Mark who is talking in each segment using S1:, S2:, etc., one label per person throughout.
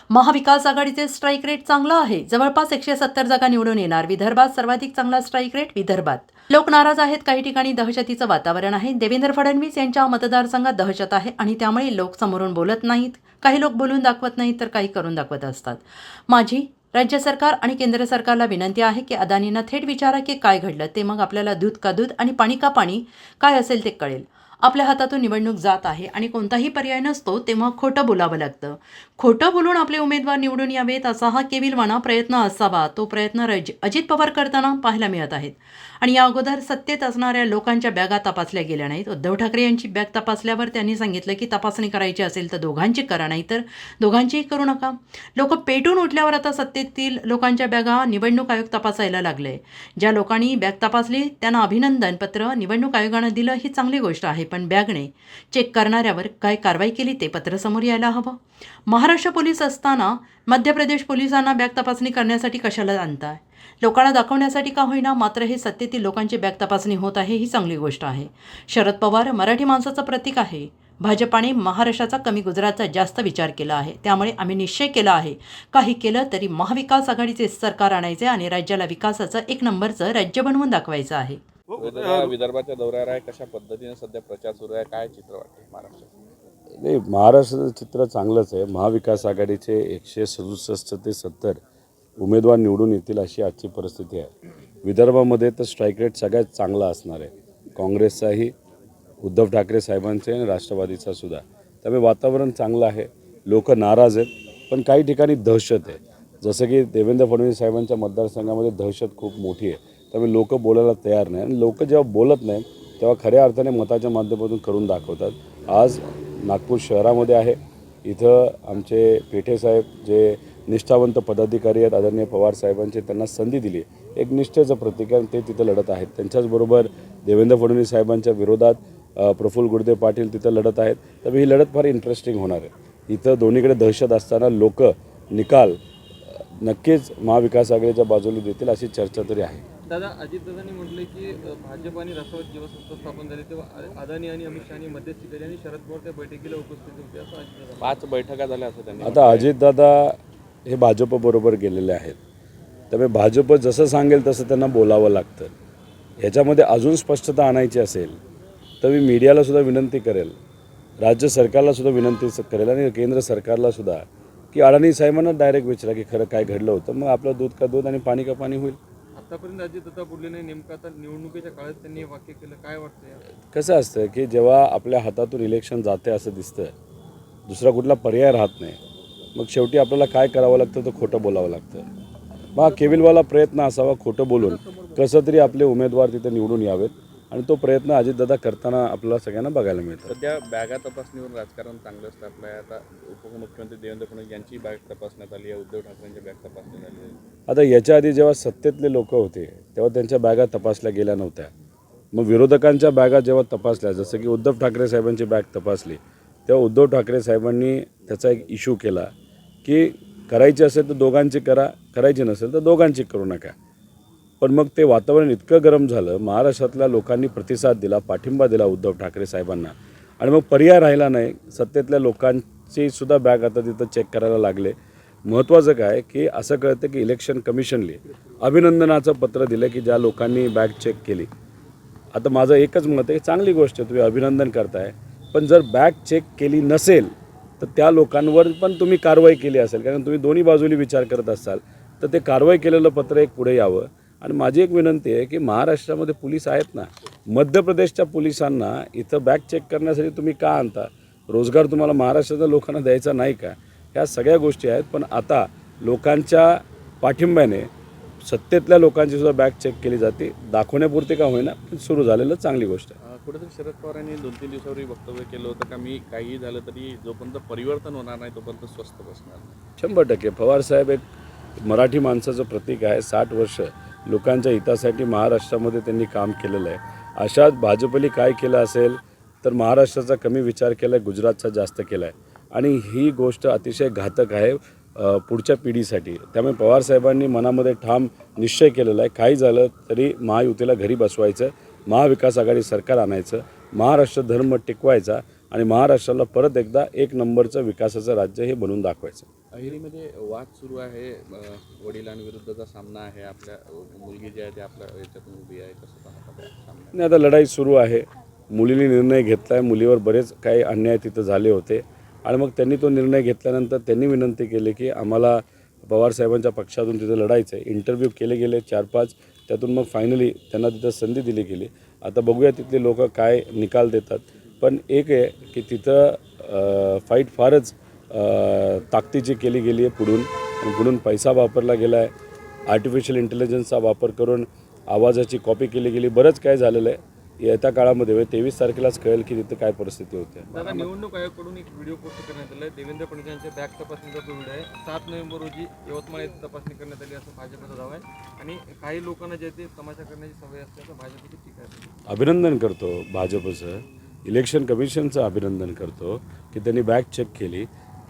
S1: महाविकास आघाडीचे strike rate चांगला आहे. जवळपास 170 जागा निवडून येणार. विदर्भात सर्वाधिक चांगला स्ट्राईक रेट विदर्भात. लोक नाराज आहेत. काही ठिकाणी दहशतीचं वातावरण आहे. देवेंद्र फडणवीस यांच्या मतदारसंघात दहशत आहे आणि त्यामुळे लोक समोरून बोलत नाहीत. काही लोक बोलून दाखवत नाहीत तर काही करून दाखवत असतात. माझी राज्य सरकार आणि केंद्र सरकारला विनंती आहे की अदानींना थेट विचारा की काय घडलं ते, मग आपल्याला दूध का दूध आणि पाणी का पाणी काय असेल ते कळेल. आपल्या हातातून निवडणूक जात आहे आणि कोणताही पर्याय नसतो तेव्हा खोटं बोलावं लागतं. खोटं बोलून आपले उमेदवार निवडून यावेत असा हा केविलवाणा प्रयत्न असावा. तो प्रयत्न अजित पवार करताना पाहायला मिळत आहेत. आणि या अगोदर सत्तेत असणाऱ्या लोकांच्या बॅगा तपासल्या गेल्या नाहीत. उद्धव ठाकरे यांची बॅग तपासल्यावर त्यांनी सांगितलं की तपासणी करायची असेल तर दोघांची करा, नाही तर दोघांचीही करू नका. लोक पेटून उठल्यावर आता सत्तेतील लोकांच्या बॅगा निवडणूक आयोग तपासायला लागले. ज्या लोकांनी बॅग तपासली त्यांना अभिनंदन पत्र निवडणूक आयोगानं दिलं ही चांगली गोष्ट आहे. पण बॅगने चेक करणाऱ्यावर काय कारवाई केली ते पत्र समोर यायला हवं. महाराष्ट्र पोलीस असताना मध्य प्रदेश पोलिसांना बॅग तपासणी करण्यासाठी कशाला आणताय? लोकांना दाखवण्यासाठी का होईना, मात्र हे सत्तेतील लोकांची बॅग तपासणी होत आहे ही चांगली गोष्ट आहे. शरद पवार मराठी माणसाचं प्रतीक आहे. भाजपाने महाराष्ट्राचा कमी गुजरातचा जास्त विचार केला आहे. त्यामुळे आम्ही निश्चय केला आहे काही केलं तरी महाविकास आघाडीचे सरकार आणायचे आणि राज्याला विकासाचं एक नंबरचं राज्य बनवून दाखवायचं आहे.
S2: विदर्भाच्या दौऱ्यावर आहे, कशा पद्धतीने सध्या प्रचार सुरू आहे, काय चित्र वाटते महाराष्ट्रात?
S3: नाही, महाराष्ट्राचं चित्र चांगलंच आहे. महाविकास आघाडीचे 167 ते 70 उमेदवार निवडून येतील अशी आजची परिस्थिती आहे. विदर्भामध्ये तर स्ट्राईक रेट सगळ्यात चांगला असणार आहे. काँग्रेसचाही, उद्धव ठाकरे साहेबांचे आणि राष्ट्रवादीचा सुद्धा. त्यामुळे वातावरण चांगलं आहे. लोक नाराज आहेत, पण काही ठिकाणी दहशत आहे. जसं की देवेंद्र फडणवीस साहेबांच्या मतदारसंघामध्ये दहशत खूप मोठी आहे. त्यामुळे लोक बोलायला तयार नाही आणि लोक जेव्हा बोलत नाही तेव्हा खऱ्या अर्थाने मताच्या माध्यमातून करून दाखवतात. आज नागपूर शहरामध्ये आहे. इथं आमचे पेठे साहेब जे निष्ठावंत पदाधिकारी आहेत आदरणीय पवार साहेबांचे, त्यांना संधी दिली. एक निष्ठेचं प्रतीक आहे, ते तिथं लढत आहेत. त्यांच्याचबरोबर देवेंद्र फडणवीस साहेबांच्या विरोधात प्रफुल्ल गुर्दे पाटील तिथं लढत आहेत. त्यामुळे ही लढत फार इंटरेस्टिंग होणार आहे. इथं दोन्हीकडे दहशत असताना लोक निकाल नक्कीच महाविकास आघाडीच्या बाजूला देतील अशी चर्चा तरी आहे.
S4: दादा, अजितदादांनी म्हटले की भाजप आणि राष्ट्रवादी जेव्हा सत्ता स्थापन झाली तेव्हा अदानी आणि अमित शहानी मध्यस्थी केली आणि शरद पवार त्या बैठकीला उपस्थित होते असं अजितदादा.
S2: 5 बैठका झाल्या असं त्यांनी.
S3: आता अजितदादा हे भाजपबरोबर गेलेले आहेत. त्यामुळे भाजप जसं सांगेल तसं त्यांना बोलावं लागतं. ह्याच्यामध्ये अजून स्पष्टता आणायची असेल तर मी मीडियालासुद्धा विनंती करेल, राज्य सरकारलासुद्धा विनंती करेल आणि केंद्र सरकारलासुद्धा की अडाणी साहेबांना डायरेक्ट विचारा की खरं काय घडलं होतं. मग आपलं दूध का दूध आणि पाणी का पाणी होईल.
S4: आतापर्यंत अजितदादा बोलले नाही, नेमकं आता निवडणुकीच्या काळात त्यांनी हे वाक्य केलं, काय वाटतं?
S3: कसं असतं की जेव्हा आपल्या हातातून इलेक्शन जाते असं दिसतं, दुसरा कुठला पर्याय राहत नाही, मग शेवटी आपल्याला काय करावं लागतं तर खोटं बोलावं लागतं. मग हा केविलवाला प्रयत्न असावा खोटं बोलून कसं तरी आपले उमेदवार तिथे निवडून यावेत आणि तो प्रयत्न अजितदादा करताना आपल्याला सगळ्यांना बघायला मिळतं.
S2: सध्या बॅगा तपासणीवर राजकारण चांगलं असतं आपलं. आता उपमुख्यमंत्री देवेंद्र फडणवीस यांची बॅग तपासण्यात आली आहे, उद्धव ठाकरेंची बॅग तपासण्यात आली आहे.
S3: आता याच्या आधी जेव्हा सत्तेतले लोक होते तेव्हा त्यांच्या बॅगा तपासल्या गेल्या नव्हत्या. मग विरोधकांच्या बॅगा जेव्हा तपासल्या, जसं की उद्धव ठाकरे साहेबांची बॅग तपासली, तेव्हा उद्धव ठाकरे साहेबांनी त्याचा एक इश्यू केला की करायची असेल तर दोघांची करा, करायची नसेल तर दोघांची करू नका. पण मग ते वातावरण इतकं गरम झालं, महाराष्ट्रातल्या लोकांनी प्रतिसाद दिला, पाठिंबा दिला उद्धव ठाकरे साहेबांना आणि मग पर्याय राहिला नाही. सत्तेतल्या लोकांची सुद्धा बॅग आता तिथं चेक करायला लागले. महत्त्वाचं काय की असं कळतं की इलेक्शन कमिशनने अभिनंदनाचं पत्र दिलं की ज्या लोकांनी बॅग चेक केली. आता माझं एकच मत आहे, चांगली गोष्ट आहे, तुम्ही अभिनंदन करताय, पण जर बॅग चेक केली नसेल तर त्या लोकांवर पण तुम्ही कारवाई केली असेल. कारण तुम्ही दोन्ही बाजूनी विचार करत असाल तर ते कारवाई केलेलं पत्र एक पुढे यावं. आणि माझी एक विनंती आहे की महाराष्ट्रामध्ये पोलीस आहेत ना, मध्य प्रदेशच्या पोलिसांना इथं बॅग चेक करण्यासाठी तुम्ही का आणता? रोजगार तुम्हाला महाराष्ट्राच्या लोकांना द्यायचा नाही का? ह्या सगळ्या गोष्टी आहेत. पण आता लोकांच्या पाठिंब्याने सत्तेतल्या लोकांची सुद्धा बॅग चेक केली जाते. दाखवण्यापुरती का होईना पण सुरू झालेलं चांगली गोष्ट आहे.
S2: कुठेतरी शरद पवारांनी 2-3 दिवसापूर्वी वक्तव्य केलं होतं का मी काही झालं तरी जोपर्यंत परिवर्तन होणार नाही तोपर्यंत स्वस्त बसणार नाही.
S3: 100% पवारसाहेब एक मराठी माणसाचं प्रतीक आहे. 60 वर्ष लोकांच्या हितासाठी महाराष्ट्रामध्ये त्यांनी काम केलेलं आहे. अशाच भाजपने काय केलं असेल तर महाराष्ट्राचा कमी विचार केला आहे, गुजरातचा जास्त केला आहे आणि ही गोष्ट अतिशय घातक आहे पुढच्या पिढीसाठी. त्यामुळे पवारसाहेबांनी मनामध्ये ठाम निश्चय केलेला आहे, काही झालं तरी महायुतीला घरी बसवायचं, महाविकास आघाडी सरकार आणायचं, महाराष्ट्र धर्म टिकवायचा आणि महाराष्ट्राला परत एकदा एक नंबरचं विकासाचं राज्य हे बनवून दाखवायचं.
S2: अहिरीमध्ये वाद सुरू आहे, वडिलांविरुद्धचा सामना आहे, आपल्या मुलगी जी आहे ती आपल्या याच्यातून उभी आहे, कसं पाहता त्या सामन्यात?
S3: नाही, आता लढाई सुरू आहे. मुलीने निर्णय घेतला आहे. मुलीवर बरेच काही अन्याय तिथं झाले होते आणि मग त्यांनी तो निर्णय घेतल्यानंतर त्यांनी विनंती केली की आम्हाला पवारसाहेबांच्या पक्षातून तिथं लढायचं आहे. इंटरव्ह्यू केले गेले 4-5, त्यातून मग फायनली त्यांना तिथं संधी दिली गेली. आता बघूया तिथले लोक काय निकाल देतात. पण एक आहे की तिथं फाईट फारच ताकदीची केली गेली आहे पुढून पैसा वापरला गेला आहे. आर्टिफिशियल इंटेलिजन्सचा वापर करून आवाजाची कॉपी केली गेली. बरंच काय झालेलं आहे. येत्या काळामध्ये 23 तारखेलाच कळेल की तिथं काय परिस्थिती होते.
S4: दादा, निवडणूक आयोगाकडून एक व्हिडिओ पोस्ट करण्यात आला आहे. देवेंद्र फडणवीस यांच्या बॅग तपासणीचा तो व्हिडिओ आहे. 7 नोव्हेंबर रोजी यवतमाळ येथे तपासणी करण्यात आली असं भाजपचा दावा आहे आणि काही लोकांना जे ते तमाशा करण्याची सवय असते असं भाजपची टीका आहे.
S3: अभिनंदन करतो भाजपचं, इलेक्शन कमिशनचं अभिनंदन करतो की त्यांनी बॅग चेक केली.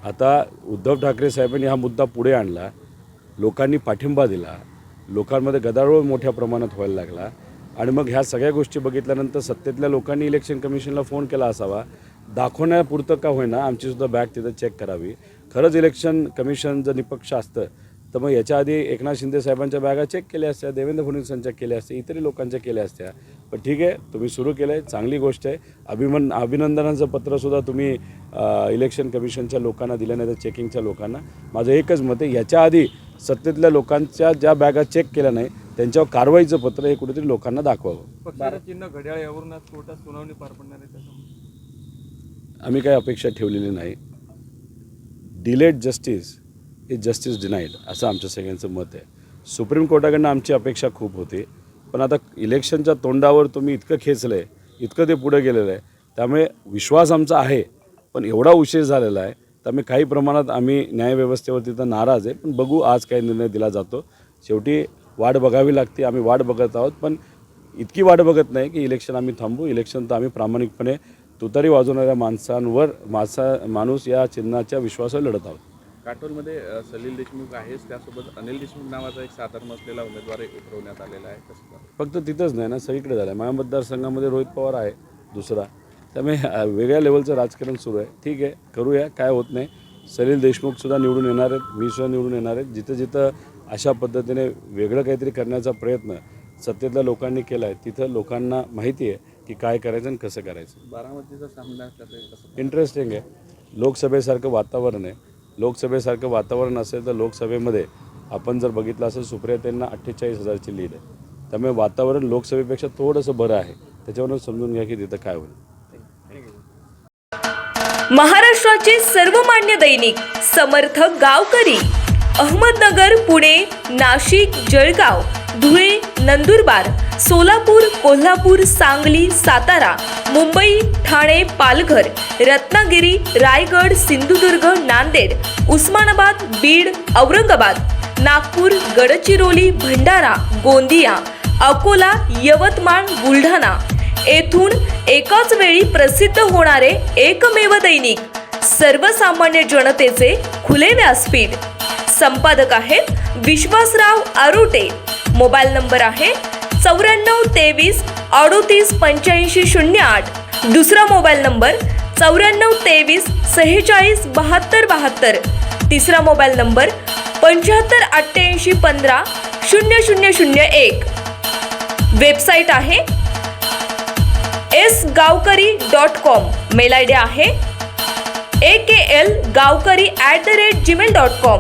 S3: आता उद्धव ठाकरे साहेबांनी हा मुद्दा पुढे आणला, लोकांनी पाठिंबा दिला, लोकांमध्ये गदारोळ मोठ्या प्रमाणात व्हायला लागला आणि मग ह्या सगळ्या गोष्टी बघितल्यानंतर सत्तेतल्या लोकांनी इलेक्शन कमिशनला फोन केला असावा, दाखवण्यापुरतं का होईना आमचीसुद्धा बॅग तिथं चेक करावी. खरंच इलेक्शन कमिशन जर निपक्ष असतं तर मग याच्या आधी एकनाथ शिंदे साहेबांच्या बॅगा चेक केल्या असत्या, देवेंद्र फडणवीसांच्या केल्या असत्या, इतरही लोकांच्या केल्या असत्या. पण ठीक आहे, तुम्ही सुरू केलं आहे, चांगली गोष्ट आहे. अभिनंदनाचं पत्रसुद्धा तुम्ही इलेक्शन कमिशनच्या लोकांना दिलं, नाही तर चेकिंगच्या लोकांना. माझं एकच मत आहे, याच्या आधी सत्तेतल्या लोकांच्या ज्या बॅगा चेक केल्या नाही त्यांच्यावर कारवाईचं पत्र हे कुठेतरी लोकांना दाखवावं.
S4: पक्षाचं चिन्ह घड्याळ यावरून आज कोर्टात सुनावणी पार पडणार आहे. त्याचं
S3: आम्ही काही अपेक्षा ठेवलेली नाही. Delayed justice is justice denied असं आमच्या सगळ्यांचं मत आहे. सुप्रीम कोर्टाकडनं आमची अपेक्षा खूप होती, पण आता इलेक्शनच्या तोंडावर तुम्ही इतकं खेचलं आहे, इतकं ते पुढे गेलेलं आहे, त्यामुळे विश्वास आमचा आहे. पण एवढा उशीर झालेला आहे त्यामुळे काही प्रमाणात आम्ही न्यायव्यवस्थेवरती तर नाराज आहे. पण बघू आज काय निर्णय दिला जातो. शेवटी वाट बघावी लागते. आम्ही वाट बघत आहोत, पण इतकी वाट बघत नाही की इलेक्शन आम्ही थांबू. इलेक्शन तर आम्ही प्रामाणिकपणे तुतारी वाजवणाऱ्या माणूस या चिन्हाच्या विश्वासावर लढत आहोत.
S2: काटोलमध्ये सलील देशमुख आहेच, त्यासोबत अनिल देशमुख नावाचा एक साधारण असलेला उमेदवार उतरवण्यात आलेला आहे. कसं पाहता?
S3: फक्त तिथंच नाही ना, सगळीकडे झालं आहे. माझ्या मतदारसंघामध्ये रोहित पवार आहे दुसरा, त्यामुळे वेगळ्या लेवलचं राजकारण सुरू आहे. ठीक आहे, करूया, काय होत नाही. सलील देशमुखसुद्धा निवडून येणार आहेत, मी सुद्धा निवडून येणार आहेत. जिथं जिथं अशा पद्धतीने वेगळं काहीतरी करण्याचा प्रयत्न सत्तेतल्या लोकांनी केला आहे तिथं लोकांना माहिती आहे की काय करायचं आणि कसं करायचं.
S2: बारामतीचा सामना कसं
S3: इंटरेस्टिंग आहे. लोकसभेसारखं वातावरण आहे. लोकसभेसारखं वातावरण असेल तर लोकसभेमध्ये आपण जर बघितलं असेल सुप्रियाताईंना 48,000ची लीड आहे. त्यामुळे वातावरण लोकसभेपेक्षा थोडंसं बरं आहे. त्याच्यावरून समजून घ्या की तिथं काय होईल.
S5: महाराष्ट्राचे सर्वमान्य दैनिक समर्थ गावकरी अहमदनगर, पुणे, नाशिक, जळगाव, धुळे, नंदुरबार, सोलापूर, कोल्हापूर, सांगली, सातारा, मुंबई, ठाणे, पालघर, रत्नागिरी, रायगड, सिंधुदुर्ग, नांदेड, उस्मानाबाद, बीड, औरंगाबाद, नागपूर, गडचिरोली, भंडारा, गोंदिया, अकोला, यवतमाळ, बुलढाणा येथून एकाच वेळी प्रसिद्ध होणारे एकमेव दैनिक, सर्वसामान्य जनतेचे खुले व्यासपीठ. संपादक आहेत विश्वासराव आरोटे. मोबाईल नंबर आहे 9423 38 85 08. दुसरा मोबाईल नंबर 9423 46 72 72. तिसरा मोबाईल नंबर 75 88 15 0001. वेबसाईट आहे sgavkari.com. मेल आय डी आहे akl gavkari@gmail.com.